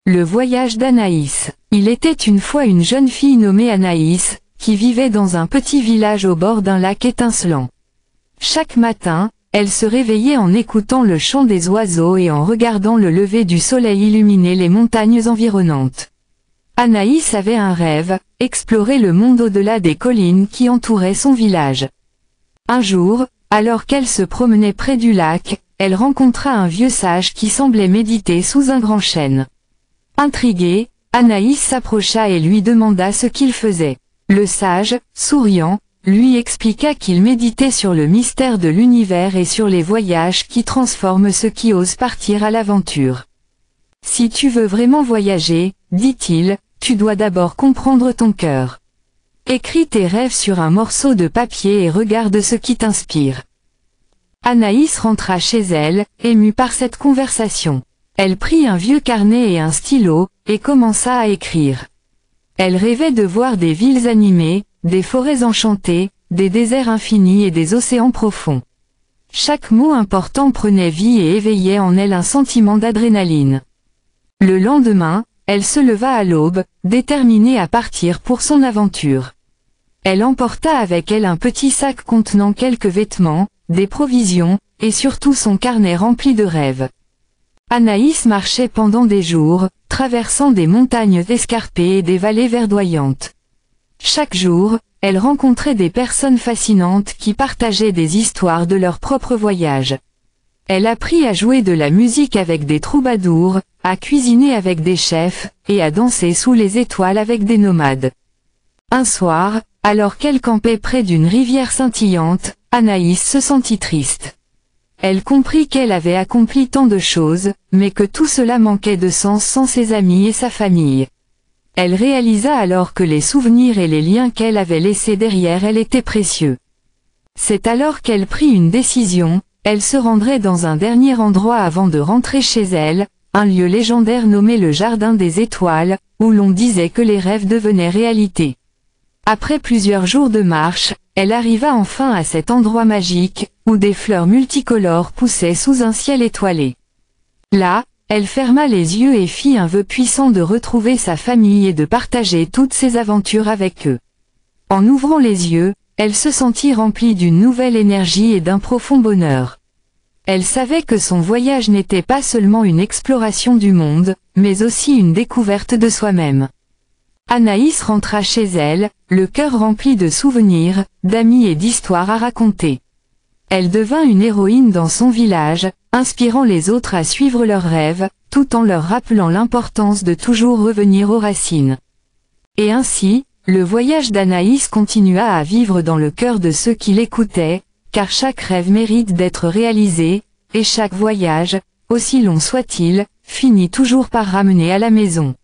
Le voyage d'Anaïs. Il était une fois une jeune fille nommée Anaïs, qui vivait dans un petit village au bord d'un lac étincelant. Chaque matin, elle se réveillait en écoutant le chant des oiseaux et en regardant le lever du soleil illuminer les montagnes environnantes. Anaïs avait un rêve, explorer le monde au-delà des collines qui entouraient son village. Un jour, alors qu'elle se promenait près du lac, elle rencontra un vieux sage qui semblait méditer sous un grand chêne. Intriguée, Anaïs s'approcha et lui demanda ce qu'il faisait. Le sage, souriant, lui expliqua qu'il méditait sur le mystère de l'univers et sur les voyages qui transforment ceux qui osent partir à l'aventure. Si tu veux vraiment voyager, dit-il, tu dois d'abord comprendre ton cœur. Écris tes rêves sur un morceau de papier et regarde ce qui t'inspire. Anaïs rentra chez elle, émue par cette conversation. Elle prit un vieux carnet et un stylo, et commença à écrire. Elle rêvait de voir des villes animées, des forêts enchantées, des déserts infinis et des océans profonds. Chaque mot important prenait vie et éveillait en elle un sentiment d'adrénaline. Le lendemain, elle se leva à l'aube, déterminée à partir pour son aventure. Elle emporta avec elle un petit sac contenant quelques vêtements, des provisions, et surtout son carnet rempli de rêves. Anaïs marchait pendant des jours, traversant des montagnes escarpées et des vallées verdoyantes. Chaque jour, elle rencontrait des personnes fascinantes qui partageaient des histoires de leur propre voyage. Elle apprit à jouer de la musique avec des troubadours, à cuisiner avec des chefs, et à danser sous les étoiles avec des nomades. Un soir, alors qu'elle campait près d'une rivière scintillante, Anaïs se sentit triste. Elle comprit qu'elle avait accompli tant de choses, mais que tout cela manquait de sens sans ses amis et sa famille. Elle réalisa alors que les souvenirs et les liens qu'elle avait laissés derrière elle étaient précieux. C'est alors qu'elle prit une décision, elle se rendrait dans un dernier endroit avant de rentrer chez elle, un lieu légendaire nommé le Jardin des Étoiles, où l'on disait que les rêves devenaient réalité. Après plusieurs jours de marche, elle arriva enfin à cet endroit magique, où des fleurs multicolores poussaient sous un ciel étoilé. Là, elle ferma les yeux et fit un vœu puissant de retrouver sa famille et de partager toutes ses aventures avec eux. En ouvrant les yeux, elle se sentit remplie d'une nouvelle énergie et d'un profond bonheur. Elle savait que son voyage n'était pas seulement une exploration du monde, mais aussi une découverte de soi-même. Anaïs rentra chez elle, le cœur rempli de souvenirs, d'amis et d'histoires à raconter. Elle devint une héroïne dans son village, inspirant les autres à suivre leurs rêves, tout en leur rappelant l'importance de toujours revenir aux racines. Et ainsi, le voyage d'Anaïs continua à vivre dans le cœur de ceux qui l'écoutaient, car chaque rêve mérite d'être réalisé, et chaque voyage, aussi long soit-il, finit toujours par ramener à la maison.